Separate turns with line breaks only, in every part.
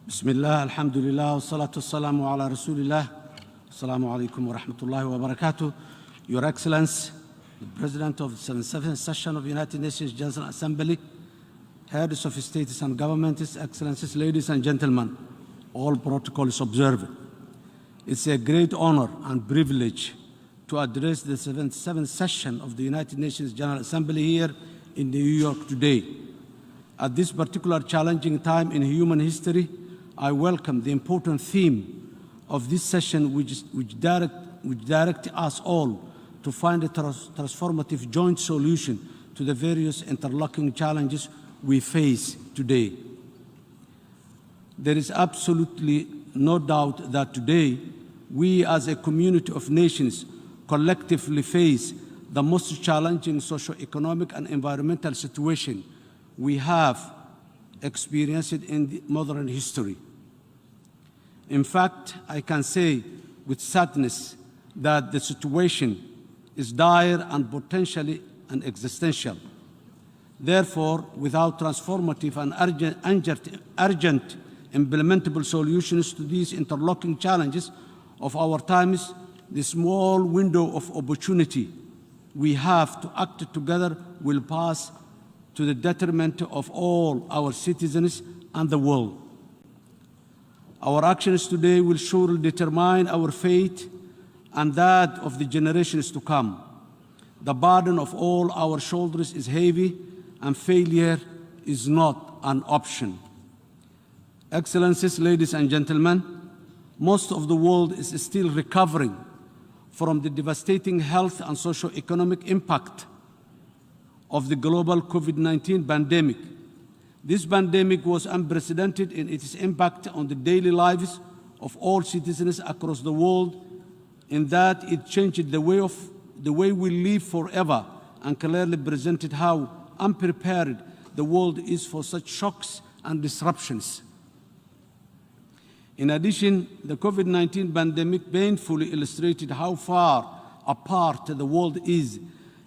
بسم الله الحمد لله والصلاة والسلام على رسول الله. Assalamu alaikum wa rahmatullahi wa barakatuh. Your Excellency, the President of the 77th Session of the United Nations General Assembly, heads of states and governments, Excellencies, ladies and gentlemen, all protocols observed. It's a great honor and privilege to address the 77th Session of the United Nations General Assembly here in New York today. At this particular challenging time in human history, I welcome the important theme of this session, which direct us all to find a transformative joint solution to the various interlocking challenges we face today. There is absolutely no doubt that today we as a community of nations collectively face the most challenging socio-economic and environmental situation we have experienced in the modern history. In fact, I can say with sadness that the situation is dire and potentially existential. Therefore, without transformative and urgent implementable solutions to these interlocking challenges of our times, the small window of opportunity we have to act together will pass to the detriment of all our citizens and the world. Our actions today will surely determine our fate and that of the generations to come. The burden of all our shoulders is heavy, and failure is not an option. Excellencies, ladies and gentlemen, most of the world is still recovering from the devastating health and socio-economic impact of the global COVID-19 pandemic. This pandemic was unprecedented in its impact on the daily lives of all citizens across the world, in that it changed the way we live forever and clearly presented how unprepared the world is for such shocks and disruptions. In addition, the COVID-19 pandemic painfully illustrated how far apart the world is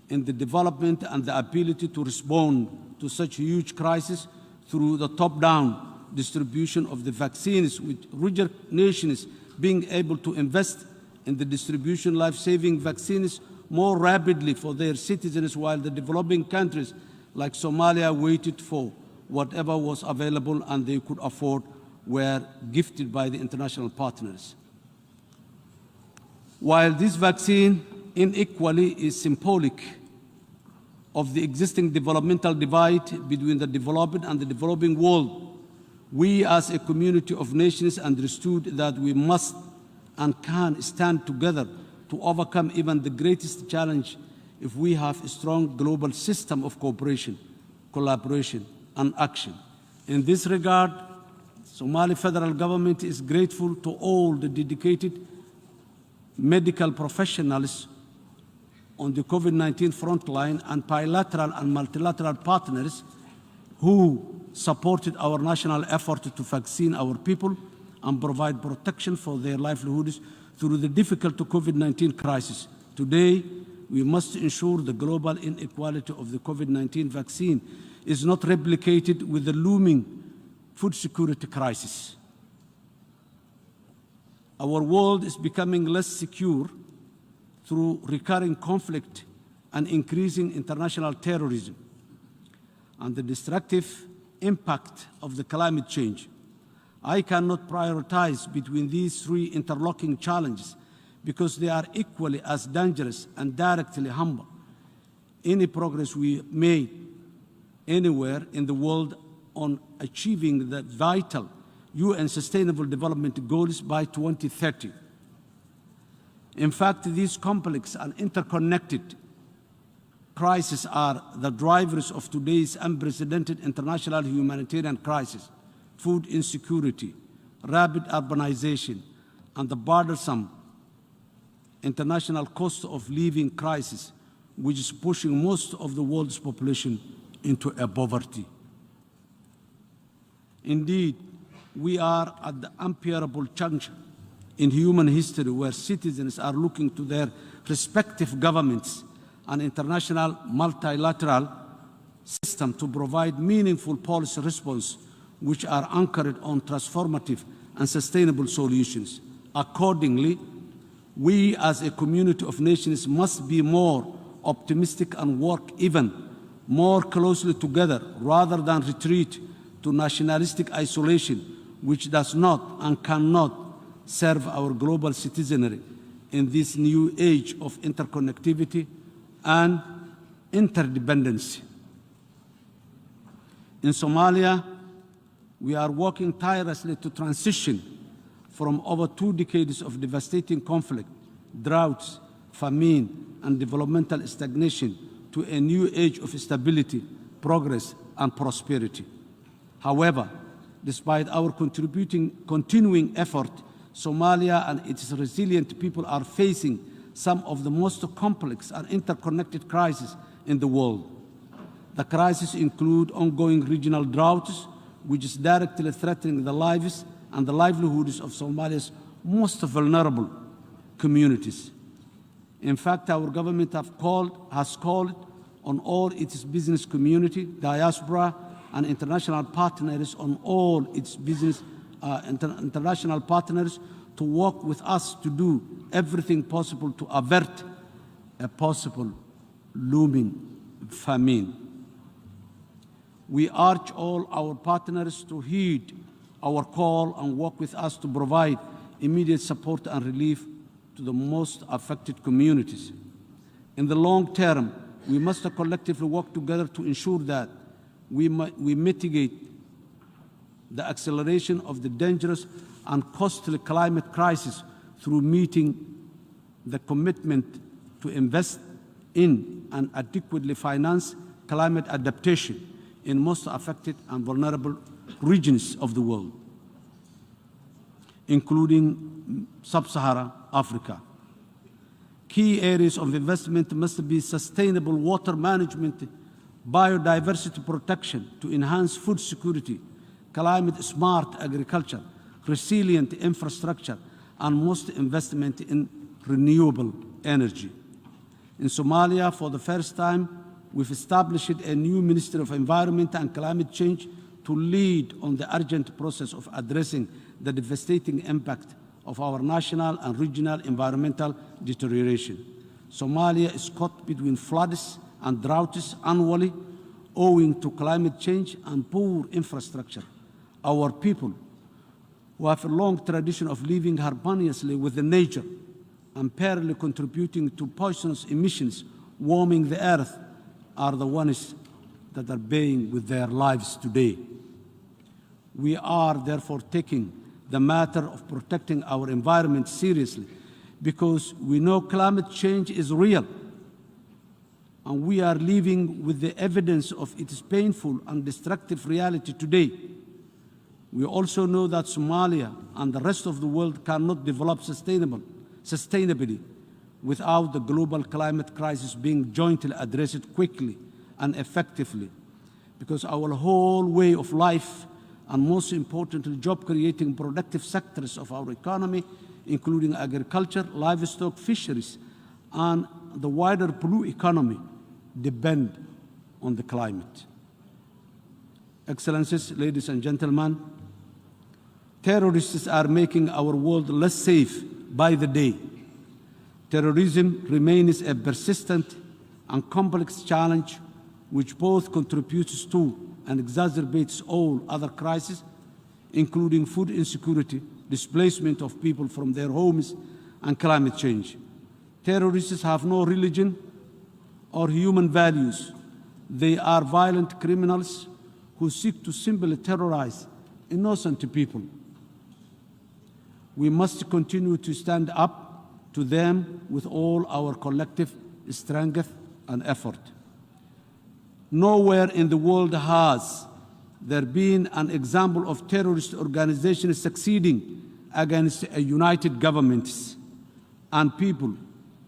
in the development and the ability to respond to such huge crises through the top-down distribution of the vaccines, with richer nations being able to invest in the distribution life-saving vaccines more rapidly for their citizens, while the developing countries like Somalia waited for whatever was available and they could afford were gifted by the international partners. While this vaccine inequally is symbolic of the existing developmental divide between the developed and the developing world, we as a community of nations understood that we must and can stand together to overcome even the greatest challenge if we have a strong global system of cooperation, collaboration, and action. In this regard, Somali federal government is grateful to all the dedicated medical professionals on the COVID-19 frontline and bilateral and multilateral partners who supported our national effort to vaccine our people and provide protection for their livelihoods through the difficult COVID-19 crisis. Today, we must ensure the global inequality of the COVID-19 vaccine is not replicated with the looming food security crisis. Our world is becoming less secure through recurring conflict and increasing international terrorism and the destructive impact of the climate change. I cannot prioritize between these three interlocking challenges because they are equally as dangerous and directly harmful. Any progress we made anywhere in the world on achieving the vital UN Sustainable Development Goals by 2030. In fact, these complex and interconnected crises are the drivers of today's unprecedented international humanitarian crisis: food insecurity, rapid urbanization, and the burdensome international cost of living crisis, which is pushing most of the world's population into a poverty. Indeed, we are at the unbearable juncture in human history where citizens are looking to their respective governments and international multilateral system to provide meaningful policy response which are anchored on transformative and sustainable solutions. Accordingly, we as a community of nations must be more optimistic and work even more closely together rather than retreat to nationalistic isolation, which does not and cannot serve our global citizenry in this new age of interconnectivity and interdependency. In Somalia, we are working tirelessly to transition from over 2 decades of devastating conflict, droughts, famine, and developmental stagnation to a new age of stability, progress, and prosperity. However, despite our continuing effort, Somalia and its resilient people are facing some of the most complex and interconnected crises in the world. The crises include ongoing regional droughts, which is directly threatening the lives and the livelihoods of Somalia's most vulnerable communities. In fact, our government has called on all its business community, diaspora, and international partners international partners to work with us to do everything possible to avert a possible looming famine. We urge all our partners to heed our call and work with us to provide immediate support and relief to the most affected communities. In the long term, we must collectively work together to ensure that we mitigate the acceleration of the dangerous and costly climate crisis through meeting the commitment to invest in and adequately finance climate adaptation in most affected and vulnerable regions of the world, including sub-Saharan Africa. Key areas of investment must be sustainable water management, biodiversity protection to enhance food security, climate-smart agriculture, resilient infrastructure, and most investment in renewable energy. In Somalia, for the first time, we've established a new Ministry of Environment and Climate Change to lead on the urgent process of addressing the devastating impact of our national and regional environmental deterioration. Somalia is caught between floods and droughts annually owing to climate change and poor infrastructure. Our people, who have a long tradition of living harmoniously with the nature and parallelly contributing to poisonous emissions warming the earth, are the ones that are paying with their lives today. We are therefore taking the matter of protecting our environment seriously because we know climate change is real and we are living with the evidence of its painful and destructive reality today. We also know that Somalia and the rest of the world cannot develop sustainably without the global climate crisis being jointly addressed quickly and effectively, because our whole way of life and most importantly, job-creating productive sectors of our economy, including agriculture, livestock, fisheries, and the wider blue economy, depend on the climate. Excellencies, ladies and gentlemen, terrorists are making our world less safe by the day. Terrorism remains a persistent and complex challenge which both contributes to and exacerbates all other crises, including food insecurity, displacement of people from their homes, and climate change. Terrorists have no religion or human values. They are violent criminals who seek to simply terrorize innocent people. We must continue to stand up to them with all our collective strength and effort. Nowhere in the world has there been an example of terrorist organizations succeeding against a united governments and people,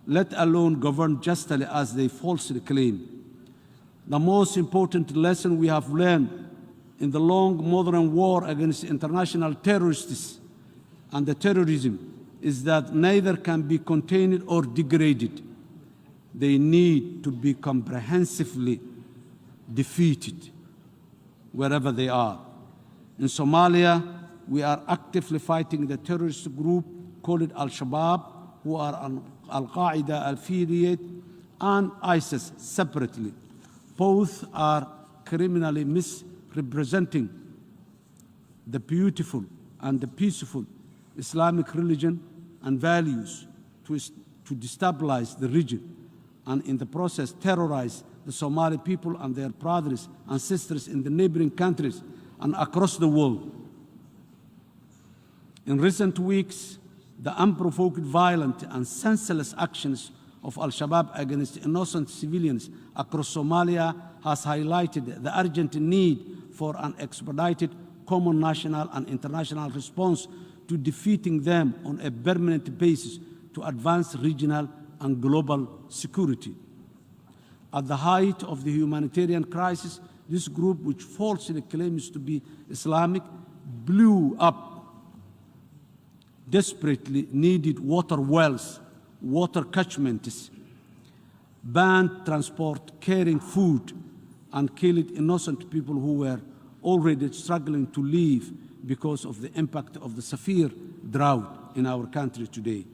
let alone govern justly as they falsely claim. The most important lesson we have learned in the long modern war against international terrorists and the terrorism is that neither can be contained or degraded. They need to be comprehensively defeated wherever they are. In Somalia, we are actively fighting the terrorist group called Al-Shabaab, who are Al-Qaeda affiliate, and ISIS separately. Both are criminally misrepresenting the beautiful and the peaceful Islamic religion and values to destabilize the region, and in the process terrorize the Somali people and their brothers and sisters in the neighboring countries and across the world. In recent weeks, the unprovoked violent and senseless actions of Al-Shabaab against innocent civilians across Somalia has highlighted the urgent need for an expedited common national and international response to defeating them on a permanent basis to advance regional and global security. At the height of the humanitarian crisis, this group, which falsely claims to be Islamic, blew up desperately needed water wells, water catchments, banned transport, carrying food, and killed innocent people who were already struggling to live because of the impact of the severe drought in our country today.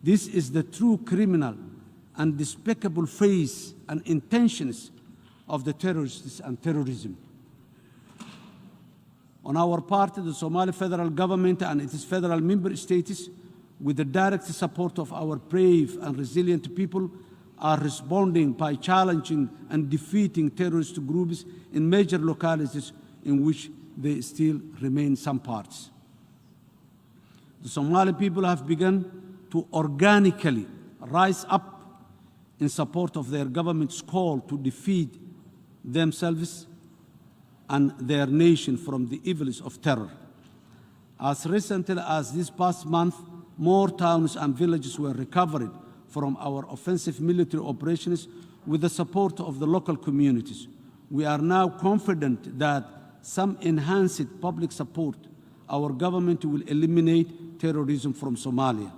This is the true criminal and despicable face and intentions of the terrorists and terrorism. On our part, the Somali federal government and its federal member states, with the direct support of our brave and resilient people, are responding by challenging and defeating terrorist groups in major localities in which they still remain some parts. The Somali people have begun to organically rise up in support of their government's call to defeat themselves and their nation from the evils of terror. As recently as this past month, more towns and villages were recovered from our offensive military operations with the support of the local communities. We are now confident that some enhanced public support, our government will eliminate terrorism from Somalia.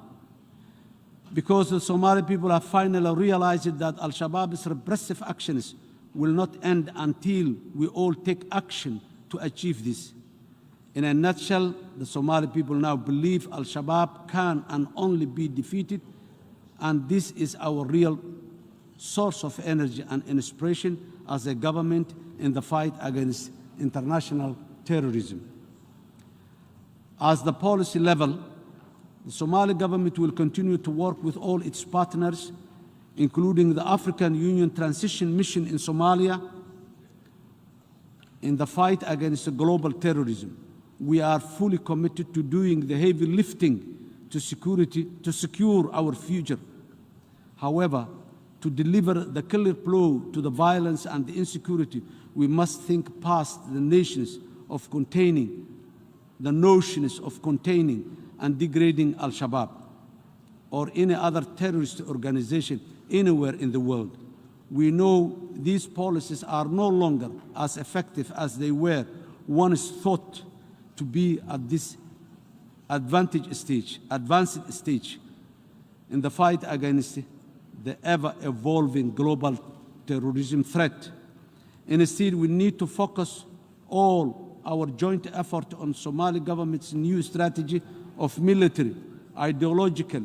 Because the Somali people have finally realized that Al-Shabaab's repressive actions will not end until we all take action to achieve this. In a nutshell, the Somali people now believe Al-Shabaab can and only be defeated, and this is our real source of energy and inspiration as a government in the fight against international terrorism. As the policy level, the Somali government will continue to work with all its partners, including the African Union Transition Mission in Somalia, in the fight against global terrorism. We are fully committed to doing the heavy lifting to secure our future. However, to deliver the killer blow to the violence and the insecurity, we must think past the notions of containing and degrading Al-Shabaab or any other terrorist organization anywhere in the world. We know these policies are no longer as effective as they were once thought to be at this advanced stage in the fight against the ever-evolving global terrorism threat. Instead, we need to focus all our joint effort on Somali government's new strategy of military, ideological,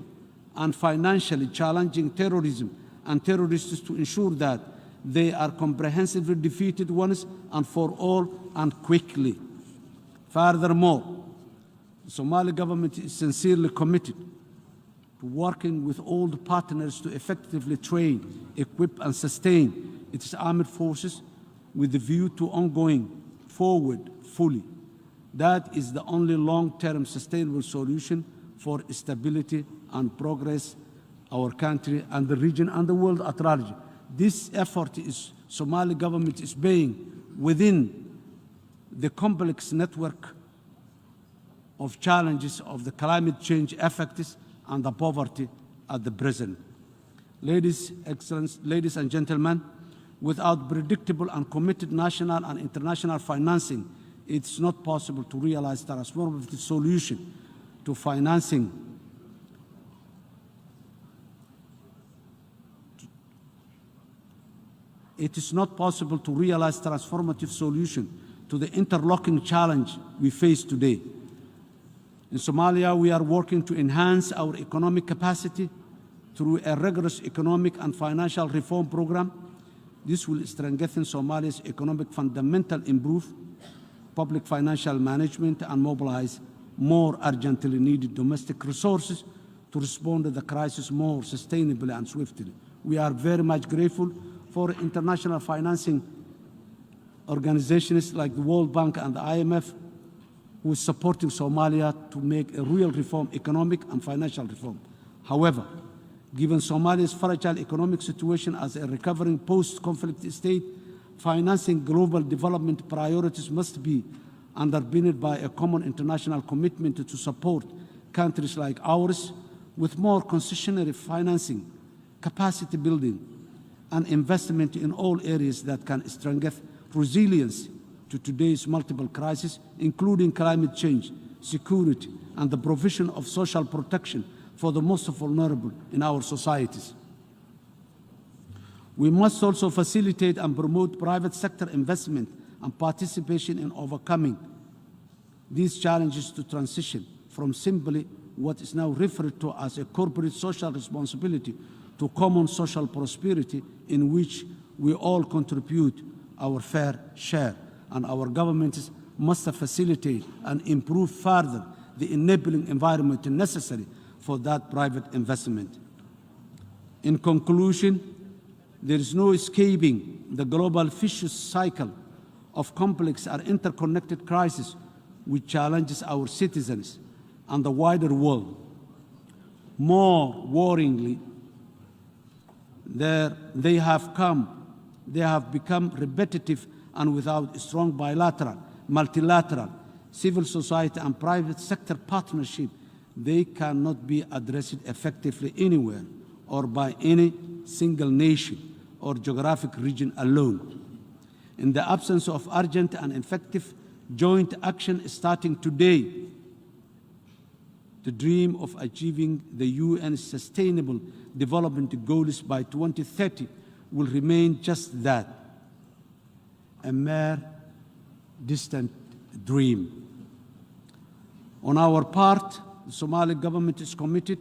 and financially challenging terrorism and terrorists to ensure that they are comprehensively defeated once and for all and quickly. Furthermore, the Somali government is sincerely committed to working with all the partners to effectively train, equip, and sustain its armed forces with the view to ongoing forward fully. That is the only long-term sustainable solution for stability and progress our country and the region and the world at large. This effort is Somali government is paying within the complex network of challenges of the climate change effects and the poverty at the present. Ladies and gentlemen, without predictable and committed national and international financing, it's not possible to realize the transformative solution to financing It is not possible to realize transformative solution to the interlocking challenge we face today. In Somalia, we are working to enhance our economic capacity through a rigorous economic and financial reform program. This will strengthen Somalia's economic fundamental, improve public financial management, and mobilize more urgently needed domestic resources to respond to the crisis more sustainably and swiftly. We are very much grateful for international financing organizations like the World Bank and the IMF, who is supporting Somalia to make a real reform, economic and financial reform. However, given Somalia's fragile economic situation as a recovering post-conflict state, financing global development priorities must be underpinned by a common international commitment to support countries like ours with more concessionary financing, capacity building, and investment in all areas that can strengthen resilience to today's multiple crises, including climate change, security, and the provision of social protection for the most vulnerable in our societies. We must also facilitate and promote private sector investment and participation in overcoming these challenges to transition from simply what is now referred to as a corporate social responsibility to common social prosperity, in which we all contribute our fair share, and our governments must facilitate and improve further the enabling environment necessary for that private investment. In conclusion, there is no escaping the global vicious cycle of complex and interconnected crises which challenges our citizens and the wider world. More worryingly, they have become repetitive and without strong bilateral, multilateral, civil society and private sector partnership, they cannot be addressed effectively anywhere or by any single nation or geographic region alone. In the absence of urgent and effective joint action starting today, the dream of achieving the UN Sustainable Development Goals by 2030 will remain just that, a mere distant dream. On our part, the Somali government is committed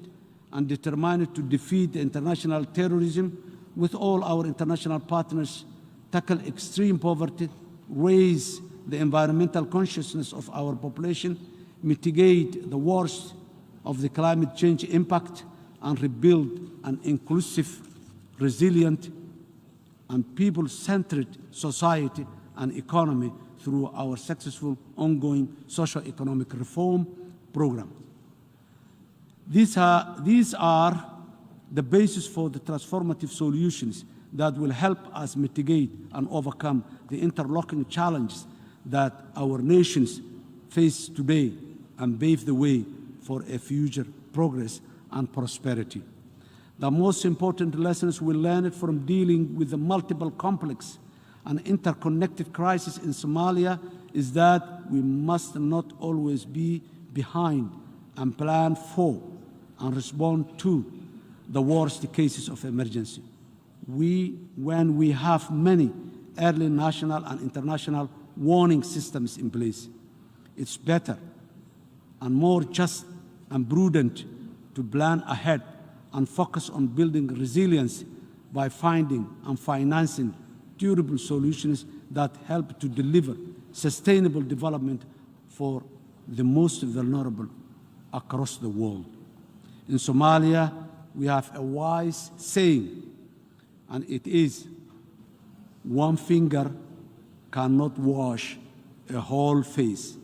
and determined to defeat international terrorism with all our international partners, tackle extreme poverty, raise the environmental consciousness of our population, mitigate the worst of the climate change impact, and rebuild an inclusive, resilient, and people-centered society and economy through our successful ongoing socio-economic reform program. These are the basis for the transformative solutions that will help us mitigate and overcome the interlocking challenges that our nations face today and pave the way for a future progress and prosperity. The most important lessons we learned from dealing with the multiple complex and interconnected crises in Somalia is that we must not always be behind and plan for and respond to the worst cases of emergency. When we have many early national and international warning systems in place, it's better and more just and prudent to plan ahead and focus on building resilience by finding and financing durable solutions that help to deliver sustainable development for the most vulnerable across the world. In Somalia, we have a wise saying, and it is, one finger cannot wash a whole face.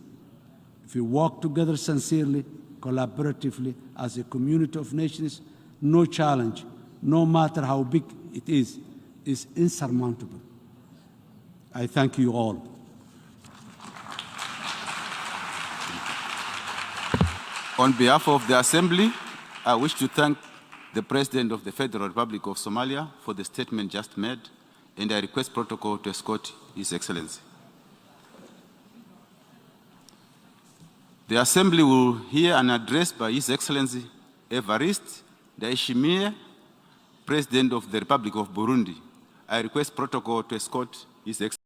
If we work together sincerely, collaboratively, as a community of nations, no challenge, no matter how big it is insurmountable. I thank you all.
On behalf of the Assembly, I wish to thank the President of the Federal Republic of Somalia for the statement just made, and I request protocol to escort His Excellency. The Assembly will hear an address by His Excellency Evariste Ndayishimiye, President of the Republic of Burundi. I request protocol to escort His Excellency.